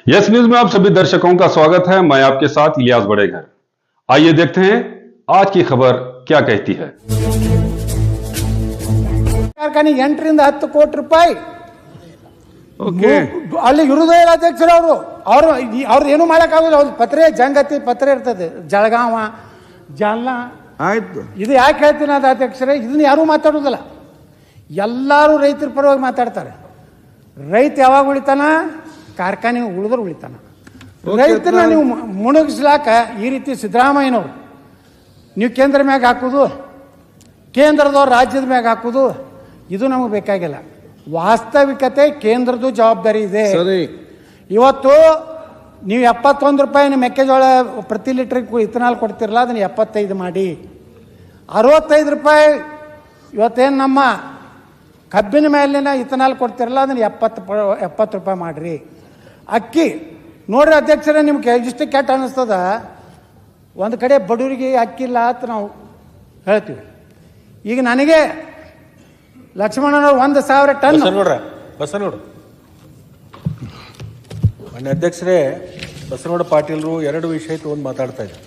Yes news में आप सभी दर्शकों का स्वागत है। मैं आपके साथ इलियास बड़ेघर। आइए देखते हैं आज की खबर क्या कहती है। ಕಾರ್ಖಾನೆಗೆ 8ರಿಂದ 10 ಕೋಟಿ ರೂಪಾಯಿ ಅಲ್ಲಿ ಇರುವುದೇ ಇಲ್ಲ ಅಧ್ಯಕ್ಷರು. ಅವ್ರು ಏನು ಮಾಡೋಕ್ಕಾಗೋದು. ಅವ್ರ ಪತ್ರೆ ಜಂಗತಿ ಪತ್ರೆ ಇರ್ತದೆ, ಜಳಗಾವ ಜಾಲ್ನ. ಆಯ್ತು, ಇದು ಯಾಕೆ ಹೇಳ್ತೀನಿ ಅದು ಅಧ್ಯಕ್ಷರೇ, ಇದನ್ನ ಯಾರೂ ಮಾತಾಡೋದಿಲ್ಲ. ಎಲ್ಲರೂ ರೈತರ ಪರವಾಗಿ ಮಾತಾಡ್ತಾರೆ. ರೈತ ಯಾವಾಗ ಉಳಿತಾನ? ಕಾರ್ಖಾನೆ ಉಳಿದ್ರೆ ಉಳಿತಾನ. ರೈತರನ್ನ ನೀವು ಮುಣಗಿಸ್ಲಾಕ ಈ ರೀತಿ ಸಿದ್ದರಾಮಯ್ಯನವರು ನೀವು ಕೇಂದ್ರ ಮ್ಯಾಗ ಹಾಕೋದು, ಕೇಂದ್ರದವ್ರು ರಾಜ್ಯದ ಮ್ಯಾಗ ಹಾಕೋದು, ಇದು ನಮಗೆ ಬೇಕಾಗಿಲ್ಲ. ವಾಸ್ತವಿಕತೆ ಕೇಂದ್ರದ್ದು ಜವಾಬ್ದಾರಿ ಇದೆ. ಇವತ್ತು ನೀವು 71 ರೂಪಾಯಿ ಮೆಕ್ಕೆಜೋಳ ಪ್ರತಿ ಲೀಟ್ರಿಗೆ ಇಥನಾಲ್ ಕೊಡ್ತಿರಲ್ಲ, ಅದನ್ನು 75 ಮಾಡಿ. 65 ರೂಪಾಯಿ ಇವತ್ತೇನು ನಮ್ಮ ಕಬ್ಬಿನ ಮೇಲಿನ ಇಥನಾಲ್ ಕೊಡ್ತಿರಲ್ಲ, ಅದನ್ನು 70 ರೂಪಾಯಿ ಮಾಡಿರಿ. ಅಕ್ಕಿ ನೋಡ್ರಿ ಅಧ್ಯಕ್ಷರೇ, ನಿಮ್ಗೆ ಇಷ್ಟು ಕೆಟ್ಟ ಅನ್ನಿಸ್ತದ. ಒಂದು ಕಡೆ ಬಡವರಿಗೆ ಅಕ್ಕಿ ಇಲ್ಲ ಅಂತ ನಾವು ಹೇಳ್ತೀವಿ. ಈಗ ನನಗೆ ಲಕ್ಷ್ಮಣನವ್ರು 1,000 ಟನ್ ಬಸನಗೌಡ ಮಾನ್ಯ ಅಧ್ಯಕ್ಷರೇ, ಬಸನಗೌಡ ಪಾಟೀಲರು ಎರಡು ವಿಷಯ ತಗೊಂಡು ಮಾತಾಡ್ತಾ ಇದ್ದಾರೆ.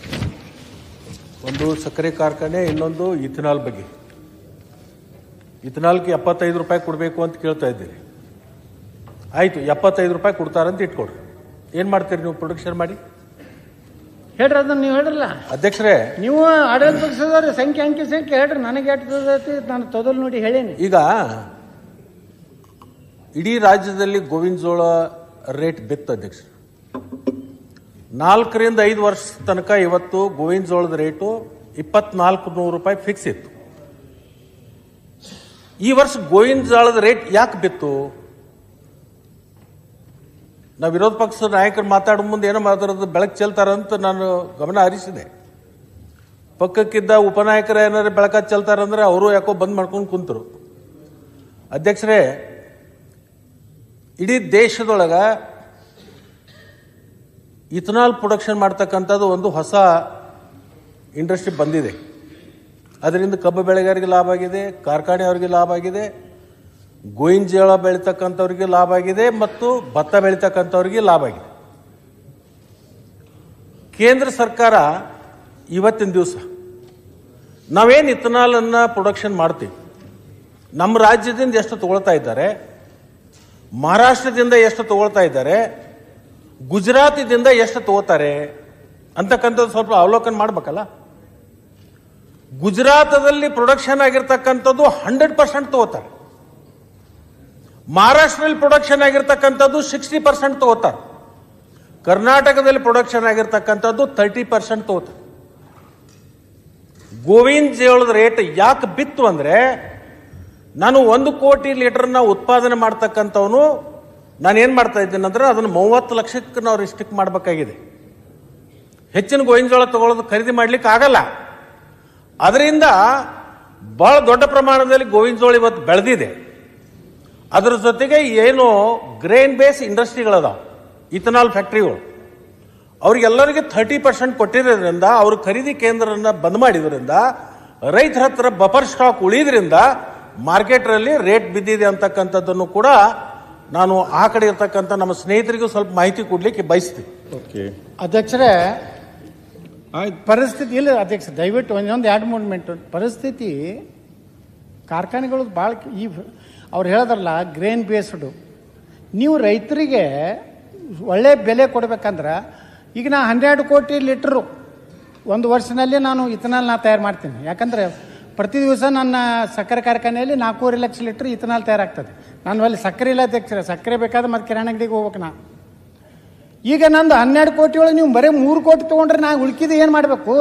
ಒಂದು ಸಕ್ಕರೆ ಕಾರ್ಖಾನೆ, ಇನ್ನೊಂದು ಇಥನಾಲ್ ಬಗ್ಗೆ. ಇಥನಾಲ್ಗೆ 75 ರೂಪಾಯಿ ಕೊಡಬೇಕು ಅಂತ ಕೇಳ್ತಾ ಇದ್ದೀರಿ. ಆಯಿತು, 75 ರೂಪಾಯಿ ಕೊಡ್ತಾರಂತ ಇಟ್ಕೊಡ್ರಿ. ಏನು ಮಾಡ್ತೀರಿ ನೀವು ಪ್ರೊಡಕ್ಷನ್ ಮಾಡಿ? ಹೇಳ್ರಿ, ಅದನ್ನು ನೀವು ಹೇಳ್ರಲ್ಲ ಅಧ್ಯಕ್ಷರೇ. ನೀವು ಆಡಳಿತ ಪಕ್ಷದವ್ರ ಅಂಕಿ ಸಂಖ್ಯೆ ಹೇಳ್ರಿ. ನನಗೆ ಎಷ್ಟೈತಿ ನಾನು ತೊದಲು ನೋಡಿ ಹೇಳೀನಿ. ಈಗ ಇಡೀ ರಾಜ್ಯದಲ್ಲಿ ಗೋವಿನ ಜೋಳ ರೇಟ್ ಬಿತ್ತು ಅಧ್ಯಕ್ಷರು. 4 ರಿಂದ 5 ವರ್ಷ ತನಕ ಇವತ್ತು ಗೋವಿನ ಜೋಳದ ರೇಟು 2,400 ರೂಪಾಯಿ ಫಿಕ್ಸ್ ಇತ್ತು. ಈ ವರ್ಷ ಗೋವಿನ ಜೋಳದ ರೇಟ್ ಯಾಕೆ ಬಿತ್ತು? ನಾವು ವಿರೋಧ ಪಕ್ಷದ ನಾಯಕರು ಮಾತಾಡೋ ಮುಂದೆ ಏನೋ ಮಾತಾಡೋದು ಬೆಳಕು ಚೆಲ್ತಾರಂತ ನಾನು ಗಮನ ಹರಿಸಿದೆ. ಪಕ್ಕಕ್ಕಿದ್ದ ಉಪನಾಯಕರ ಏನಾದ್ರು ಬೆಳಕ ಚೆಲ್ತಾರಂದ್ರೆ ಅವರು ಯಾಕೋ ಬಂದ್ ಮಾಡ್ಕೊಂಡು ಕುಂತರು. ಅಧ್ಯಕ್ಷರೇ, ಇಡೀ ದೇಶದೊಳಗ ಇಥನಾಲ್ ಪ್ರೊಡಕ್ಷನ್ ಮಾಡ್ತಕ್ಕಂಥದ್ದು ಒಂದು ಹೊಸ ಇಂಡಸ್ಟ್ರಿ ಬಂದಿದೆ. ಅದರಿಂದ ಕಬ್ಬು ಬೆಳೆಗಾರರಿಗೆ ಲಾಭ ಆಗಿದೆ, ಕಾರ್ಖಾನೆಯವರಿಗೆ ಲಾಭ ಆಗಿದೆ, ಗೋವಿನ ಜೋಳ ಬೆಳೀತಕ್ಕಂಥವ್ರಿಗೆ ಲಾಭ ಆಗಿದೆ, ಮತ್ತು ಭತ್ತ ಬೆಳೀತಕ್ಕಂಥವ್ರಿಗೆ ಲಾಭ ಆಗಿದೆ. ಕೇಂದ್ರ ಸರ್ಕಾರ ಇವತ್ತಿನ ದಿವಸ ನಾವೇನು ಇಥನಾಲನ್ನು ಪ್ರೊಡಕ್ಷನ್ ಮಾಡ್ತೀವಿ, ನಮ್ಮ ರಾಜ್ಯದಿಂದ ಎಷ್ಟು ತಗೊಳ್ತಾ ಇದ್ದಾರೆ, ಮಹಾರಾಷ್ಟ್ರದಿಂದ ಎಷ್ಟು ತಗೊಳ್ತಾ ಇದ್ದಾರೆ, ಗುಜರಾತಿದಿಂದ ಎಷ್ಟು ತಗೋತಾರೆ ಅಂತಕ್ಕಂಥದ್ದು ಸ್ವಲ್ಪ ಅವಲೋಕನ ಮಾಡ್ಬೇಕಲ್ಲ. ಗುಜರಾತದಲ್ಲಿ ಪ್ರೊಡಕ್ಷನ್ ಆಗಿರ್ತಕ್ಕಂಥದ್ದು 100% ತಗೋತಾರೆ. ಮಹಾರಾಷ್ಟ್ರದಲ್ಲಿ ಪ್ರೊಡಕ್ಷನ್ ಆಗಿರ್ತಕ್ಕಂಥದ್ದು 60% ತಗೋತಾರೆ. ಕರ್ನಾಟಕದಲ್ಲಿ ಪ್ರೊಡಕ್ಷನ್ ಆಗಿರ್ತಕ್ಕಂಥದ್ದು 30% ತಗೋತಾರೆ. ಗೋವಿನ ಜೋಳದ ರೇಟ್ ಯಾಕೆ ಬಿತ್ತು ಅಂದ್ರೆ, ನಾನು 1 ಕೋಟಿ ಲೀಟರ್ನ ಉತ್ಪಾದನೆ ಮಾಡ್ತಕ್ಕಂಥವನು ನಾನೇನು ಮಾಡ್ತಾ ಇದ್ದೀನಿ ಅಂದ್ರೆ ಅದನ್ನು 30 ಲಕ್ಷಕ್ಕೆ ನಾವು ರಿಸ್ಟ್ರಿಕ್ಟ್ ಮಾಡಬೇಕಾಗಿದೆ. ಹೆಚ್ಚಿನ ಗೋವಿನ ಜೋಳ ತಗೊಳ್ಳೋದು ಖರೀದಿ ಮಾಡ್ಲಿಕ್ಕೆ ಆಗಲ್ಲ. ಅದರಿಂದ ಬಹಳ ದೊಡ್ಡ ಪ್ರಮಾಣದಲ್ಲಿ ಗೋವಿನ ಜೋಳ ಇವತ್ತು ಬೆಳೆದಿದೆ. ಅದರ ಜೊತೆಗೆ ಏನು ಗ್ರೇನ್ ಬೇಸ್ ಇಂಡಸ್ಟ್ರಿಗಳದಾವ, ಇಥನಾಲ್ ಫ್ಯಾಕ್ಟ್ರಿಗಳು, ಅವ್ರಿಗೆಲ್ಲರಿಗೆ 30% ಕೊಟ್ಟಿರೋದ್ರಿಂದ, ಅವ್ರ ಖರೀದಿ ಕೇಂದ್ರನ ಬಂದ್ ಮಾಡಿದ್ರಿಂದ, ರೈತರ ಹತ್ರ ಬಫರ್ ಸ್ಟಾಕ್ ಉಳಿದ್ರಿಂದ ಮಾರ್ಕೆಟ್ನಲ್ಲಿ ರೇಟ್ ಬಿದ್ದಿದೆ ಅಂತಕ್ಕಂಥದ್ದನ್ನು ಕೂಡ ನಾನು ಆ ಕಡೆ ಇರ್ತಕ್ಕಂಥ ನಮ್ಮ ಸ್ನೇಹಿತರಿಗೂ ಸ್ವಲ್ಪ ಮಾಹಿತಿ ಕೊಡ್ಲಿಕ್ಕೆ ಬಯಸ್ತೀನಿ. ಅಧ್ಯಕ್ಷರೇ, ಪರಿಸ್ಥಿತಿ ಇಲ್ಲ ಅಧ್ಯಕ್ಷ, ದಯವಿಟ್ಟು ಒಂದೊಂದು 2-3 ಮಿನಿಟ್. ಪರಿಸ್ಥಿತಿ ಕಾರ್ಖಾನೆಗಳು ಭಾಳ ಈ ಅವ್ರು ಹೇಳಿದ್ರಲ್ಲ ಗ್ರೇನ್ ಬೇಸ್ಡು. ನೀವು ರೈತರಿಗೆ ಒಳ್ಳೆ ಬೆಲೆ ಕೊಡ್ಬೇಕಂದ್ರೆ, ಈಗ ನಾ 12 ಕೋಟಿ ಲೀಟ್ರು ಒಂದು ವರ್ಷದಲ್ಲಿ ನಾನು ಇಥನಾಲ್ ತಯಾರು ಮಾಡ್ತೀನಿ. ಯಾಕಂದರೆ ಪ್ರತಿ ದಿವಸ ನನ್ನ ಸಕ್ಕರೆ ಕಾರ್ಖಾನೆಯಲ್ಲಿ 4.5 ಲಕ್ಷ ಲೀಟ್ರ್ ಇಥನಾಲ್ ತಯಾರಾಗ್ತದೆ. ನಾನು ಅಲ್ಲಿ ಸಕ್ಕರೆ ಇಲ್ಲ ಅಧ್ಯಕ್ಷರ, ಸಕ್ಕರೆ ಬೇಕಾದ್ರೆ ಮತ್ತೆ ಕಿರಾಣಿ ಅಂಗಡಿಗೆ ಹೋಗ್ಬೇಕು ನಾ. ಈಗ ನಂದು 12 ಕೋಟಿ ಒಳಗೆ ನೀವು ಬರೀ 3 ಕೋಟಿ ತೊಗೊಂಡ್ರೆ ನಾ ಉಳ್ಕಿದ್ದು ಏನು ಮಾಡಬೇಕು?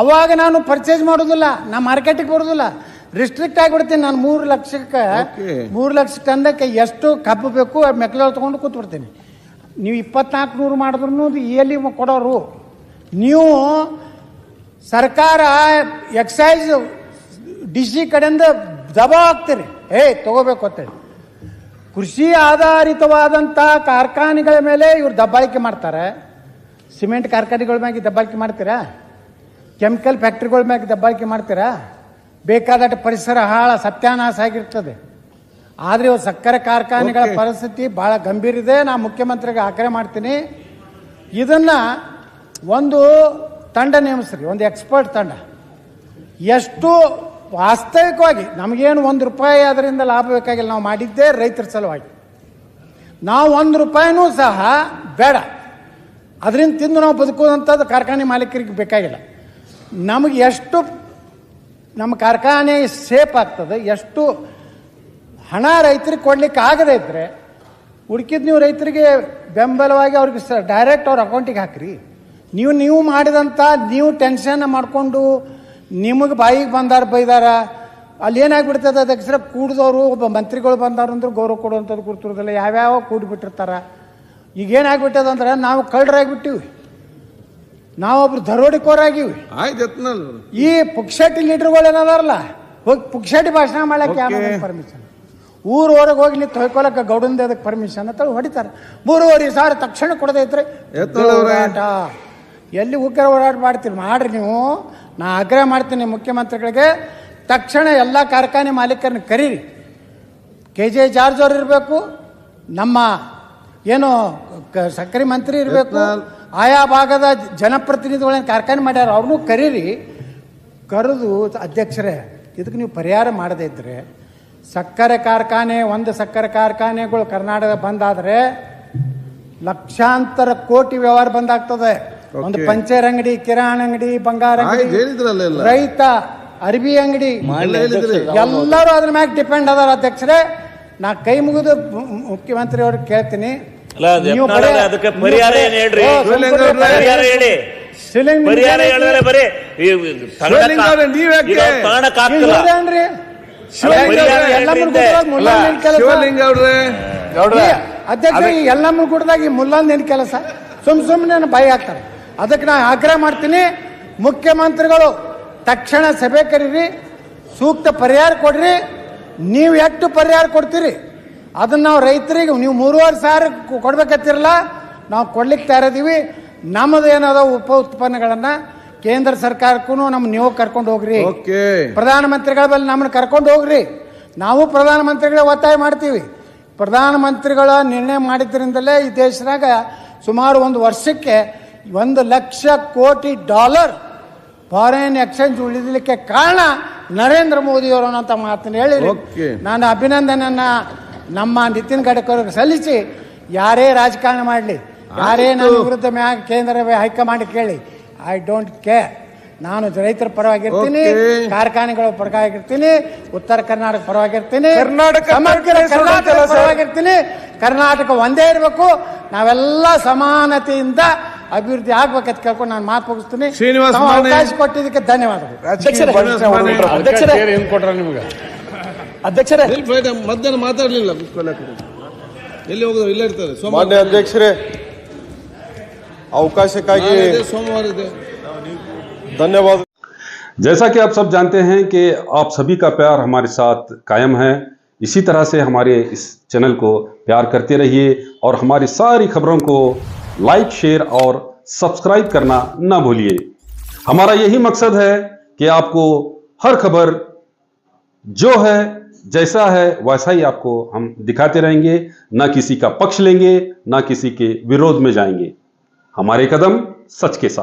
ಅವಾಗ ನಾನು ಪರ್ಚೇಸ್ ಮಾಡೋದಿಲ್ಲ, ನಾ ಮಾರ್ಕೆಟಿಗೆ ಬರೋದಿಲ್ಲ, ರಿಸ್ಟ್ರಿಕ್ಟ್ ಆಗಿಬಿಡ್ತೀನಿ. ನಾನು 3 ಲಕ್ಷಕ್ಕೆ 3 ಲಕ್ಷ ಟನ್ಕ್ಕೆ ಎಷ್ಟು ಕಬ್ಬು ಬೇಕು ಮೆಕ್ಕೆಜೋಳ ತೊಗೊಂಡು ಕೂತ್ಬಿಡ್ತೀನಿ. ನೀವು 2,400 ಮಾಡಿದ್ರು ಎಲ್ಲಿ ಕೊಡೋರು? ನೀವು ಸರ್ಕಾರ ಎಕ್ಸೈಸ್ DC ಕಡೆಯಿಂದ ದಬಾವ್ ಹಾಕ್ತೀರಿ, ತಗೋಬೇಕು ಅಂತೇಳಿ. ಕೃಷಿ ಆಧಾರಿತವಾದಂಥ ಕಾರ್ಖಾನೆಗಳ ಮೇಲೆ ಇವ್ರು ದಬ್ಬಾಳಿಕೆ ಮಾಡ್ತಾರೆ. ಸಿಮೆಂಟ್ ಕಾರ್ಖಾನೆಗಳ ಮ್ಯಾಗೆ ದಬ್ಬಾಳಿಕೆ ಮಾಡ್ತೀರಾ? ಕೆಮಿಕಲ್ ಫ್ಯಾಕ್ಟ್ರಿಗಳ ಮ್ಯಾಗೆ ದಬ್ಬಾಳಿಕೆ ಮಾಡ್ತೀರಾ? ಬೇಕಾದಷ್ಟು ಪರಿಸರ ಸತ್ಯಾನಾಶ ಆಗಿರ್ತದೆ. ಆದರೆ ಇವು ಸಕ್ಕರೆ ಕಾರ್ಖಾನೆಗಳ ಪರಿಸ್ಥಿತಿ ಭಾಳ ಗಂಭೀರ ಇದೆ. ನಾನು ಮುಖ್ಯಮಂತ್ರಿಗೆ ಆಗ್ರಹ ಮಾಡ್ತೀನಿ, ಇದನ್ನ ಒಂದು ತಂಡ ನೇಮಿಸ್ರಿ, ಒಂದು ಎಕ್ಸ್ಪರ್ಟ್ ತಂಡ. ಎಷ್ಟು ವಾಸ್ತವಿಕವಾಗಿ ನಮಗೇನು ₹1 ಅದರಿಂದ ಲಾಭ ಬೇಕಾಗಿಲ್ಲ, ನಾವು ಮಾಡಿದ್ದೇ ರೈತರ ಸಲುವಾಗಿ. ನಾವು ₹1 ಸಹ ಬೇಡ, ಅದರಿಂದ ತಿಂದು ನಾವು ಬದುಕುವಂಥದ್ದು ಕಾರ್ಖಾನೆ ಮಾಲೀಕರಿಗೆ ಬೇಕಾಗಿಲ್ಲ. ನಮಗೆ ಎಷ್ಟು ನಮ್ಮ ಕಾರ್ಖಾನೆ ಸೇಫ್ ಆಗ್ತದೆ, ಎಷ್ಟು ಹಣ ರೈತರಿಗೆ ಕೊಡ್ಲಿಕ್ಕೆ ಆಗದೇ ಇದ್ದರೆ ಉಳ್ಕಿದ್ದು ನೀವು ರೈತರಿಗೆ ಬೆಂಬಲವಾಗಿ ಅವ್ರಿಗೆ ಡೈರೆಕ್ಟ್ ಅವ್ರ ಅಕೌಂಟಿಗೆ ಹಾಕ್ರಿ. ನೀವು ಮಾಡಿದಂಥ ನೀವು ಟೆನ್ಷನ್ ಮಾಡಿಕೊಂಡು ನಿಮಗೆ ಬಾಯಿಗೆ ಬಂದಾರ ಬೈದಾರ, ಅಲ್ಲಿ ಏನಾಗ್ಬಿಡ್ತದೆ ಅಧ್ಯಕ್ಷರ, ಕೂಡಿದವರು ಒಬ್ಬ ಮಂತ್ರಿಗಳು ಬಂದವ್ರು ಅಂದ್ರೆ ಗೌರವ ಕೊಡುವಂಥದ್ದು ಕೂಡ್ತಿರೋದಿಲ್ಲ, ಯಾವ್ಯಾವ ಕೂಡಿಬಿಟ್ಟಿರ್ತಾರೆ. ಈಗ ಏನಾಗ್ಬಿಟ್ಟದ ಅಂದ್ರೆ ನಾವು ಕಳ್ಳರಾಗಿಬಿಟ್ಟಿವಿ, ನಾವೊಬ್ರು ದರೋಡಿಕೋರಾಗಿವಿ. ಈ ಪುಕ್ಷಟಿ ಲೀಡರ್ಗಳು ಏನದಾರಲ್ಲ, ಹೋಗಿ ಪುಕ್ಷಟಿ ಭಾಷಣ ಮಾಡಕ್ಕೆ ಯಾವ ಪರ್ಮಿಷನ್, ಊರವರೆಗೆ ಹೋಗಿ ನೀವು ತೊಯ್ಕೊಳಕ್ಕೆ ಗೌಡಂದ ಅದಕ್ಕೆ ಪರ್ಮಿಷನ್ ಅಂತ ಹೊಡಿತಾರೆ. 3,500,000 ತಕ್ಷಣ ಕೊಡದೇ ಇದ್ರೆ ಹೋರಾಟ, ಎಲ್ಲಿ ಉಗ್ರ ಹೋರಾಟ ಮಾಡ್ತೀರಿ ಮಾಡ್ರಿ ನೀವು. ನಾ ಆಗ್ರಹ ಮಾಡ್ತೀನಿ ಮುಖ್ಯಮಂತ್ರಿಗಳಿಗೆ, ತಕ್ಷಣ ಎಲ್ಲ ಕಾರ್ಖಾನೆ ಮಾಲೀಕರನ್ನ ಕರೀರಿ. KJ ಜಾರ್ಜ್ ಅವ್ರು ಇರಬೇಕು, ನಮ್ಮ ಏನು ಸಕ್ಕರೆ ಮಂತ್ರಿ ಇರಬೇಕು, ಆಯಾ ಭಾಗದ ಜನಪ್ರತಿನಿಧಿಗಳನ್ನ ಕಾರ್ಖಾನೆ ಮಾಡ್ಯಾರ ಅವ್ರನ್ನೂ ಕರೀರಿ. ಕರೆದು ಅಧ್ಯಕ್ಷರೇ, ಇದಕ್ಕೆ ನೀವು ಪರಿಹಾರ ಮಾಡದೇ ಇದ್ದರೆ ಸಕ್ಕರೆ ಕಾರ್ಖಾನೆ, ಒಂದು ಸಕ್ಕರೆ ಕಾರ್ಖಾನೆಗಳು ಕರ್ನಾಟಕ ಬಂದಾದರೆ ಲಕ್ಷಾಂತರ ಕೋಟಿ ವ್ಯವಹಾರ ಬಂದಾಗ್ತದೆ. ಒಂದು ಪಂಚರ್ ಅಂಗಡಿ, ಕಿರಾಣಿ ಅಂಗಡಿ, ಬಂಗಾರ ಅಂಗಡಿ, ರೈತ ಅರ್ಬಿ ಅಂಗಡಿ, ಎಲ್ಲರೂ ಅದ್ರ ಮ್ಯಾಗ ಡಿಪೆಂಡ್ ಅದಾರ. ಅಧ್ಯಕ್ಷರೇ, ನಾ ಕೈ ಮುಗಿದು ಮುಖ್ಯಮಂತ್ರಿ ಅವ್ರಿಗೆ ಕೇಳ್ತೀನಿ, ಅದಕ್ಕೆ ಪರಿಹಾರ ಏನ್ ಹೇಳ್ರಿ? ಪರಿಹಾರ ಹೇಳಿ. ಪರಿಹಾರ ಹೇಳಿದ್ರೆ ಬರೀ ಅಧ್ಯಕ್ಷ ಎಲ್ಲಮ್ಮ ಗುಡ್ದಾಗ ಈ ಮುಲ್ಲಂದ ಏನ್ ಕೆಲಸ, ಸುಮ್ಮನೆ ಬಾಯಿ ಹಾಕ್ತಾರೆ. ಅದಕ್ಕೆ ನಾ ಆಗ್ರಹ ಮಾಡ್ತೀನಿ, ಮುಖ್ಯಮಂತ್ರಿಗಳು ತಕ್ಷಣ ಸಭೆ ಕರೀರಿ, ಸೂಕ್ತ ಪರಿಹಾರ ಕೊಡ್ರಿ. ನೀವು ಎಷ್ಟು ಪರಿಹಾರ ಕೊಡ್ತೀರಿ ಅದನ್ನ ನಾವು ರೈತರಿಗೆ, ನೀವು 3,500 ಕೊಡ್ಬೇಕತ್ತಿರಲ್ಲ, ನಾವು ಕೊಡ್ಲಿಕ್ಕೆ ತಯಾರಿದೀವಿ. ನಮ್ಮದು ಏನದ ಉಪ ಉತ್ಪನ್ನಗಳನ್ನ ಕೇಂದ್ರ ಸರ್ಕಾರಕ್ಕೂ ನೀವು ಕರ್ಕೊಂಡು ಹೋಗ್ರಿ, ಪ್ರಧಾನಮಂತ್ರಿಗಳ ಬಳಿ ನಮ್ಮನ್ನು ಕರ್ಕೊಂಡು ಹೋಗ್ರಿ. ನಾವು ಪ್ರಧಾನಮಂತ್ರಿಗಳ ಒತ್ತಾಯ ಮಾಡ್ತೀವಿ. ಪ್ರಧಾನಮಂತ್ರಿಗಳ ನಿರ್ಣಯ ಮಾಡಿದ್ರಿಂದಲೇ ಈ ದೇಶದಾಗ ಸುಮಾರು ಒಂದು ವರ್ಷಕ್ಕೆ $1,00,000 ಕೋಟಿ ಫಾರಿನ್ ಎಕ್ಸ್ಚೇಂಜ್ ಉಳಿದಲಿಕ್ಕೆ ಕಾರಣ ನರೇಂದ್ರ ಮೋದಿ ಅವರು ಅಂತ ಮಾತನ್ನು ಹೇಳಿ ನಾನು ಅಭಿನಂದನೆಯನ್ನ ನಮ್ಮ ನಿತಿನ್ ಗಡ್ಕರಿ ಸಲ್ಲಿಸಿ, ಯಾರೇ ರಾಜಕಾರಣ ಮಾಡಲಿ, ಯಾರೇ ನನ್ನ ವಿರುದ್ಧ ಮ್ಯಾಗ ಕೇಂದ್ರ ಹೈಕಮಾಂಡ್ ಕೇಳಿ, ಐ ಡೋಂಟ್ ಕೇರ್. ನಾನು ರೈತರ ಪರವಾಗಿರ್ತೀನಿ, ಕಾರ್ಖಾನೆಗಳ ಪರವಾಗಿರ್ತೀನಿ, ಉತ್ತರ ಕರ್ನಾಟಕ ಪರವಾಗಿರ್ತೀನಿ, ಪರವಾಗಿರ್ತೀನಿ. ಕರ್ನಾಟಕ ಒಂದೇ ಇರಬೇಕು, ನಾವೆಲ್ಲ ಸಮಾನತೆಯಿಂದ ಅಭಿವೃದ್ಧಿ ಆಗ್ಬೇಕಂತ ಕೇಳ್ಕೊಂಡು ನಾನು ಮಾತು ಮುಗಿಸ್ತೀನಿ. ಅವಕಾಶ ಕೊಟ್ಟಿದ್ದಕ್ಕೆ ಧನ್ಯವಾದಗಳು. ಅಧ್ಯಕ್ಷರೇ, ಮಧ್ಯಾಹ್ನ ಮಾತಾಡಲಿಲ್ಲ, ಎಲ್ಲಿ ಹೋಗೋದು, ಇಲ್ಲ ಇರ್ತಾರೆ. ಮಾನ್ಯ ಅಧ್ಯಕ್ಷರೇ, ಅವಕಾಶಕ್ಕಾಗಿ ಸೋಮವಾರ ಇದೆ. धन्यवाद। जैसा कि आप सब जानते हैं कि आप सभी का प्यार हमारे साथ कायम है, इसी तरह से हमारे इस चैनल को प्यार करते रहिए और हमारी सारी खबरों को लाइक, शेयर और सब्सक्राइब करना ना भूलिए। हमारा यही मकसद है कि आपको हर खबर जो है, जैसा है वैसा ही आपको हम दिखाते रहेंगे, ना किसी का पक्ष लेंगे, ना किसी के विरोध में जाएंगे। हमारे कदम सच के साथ।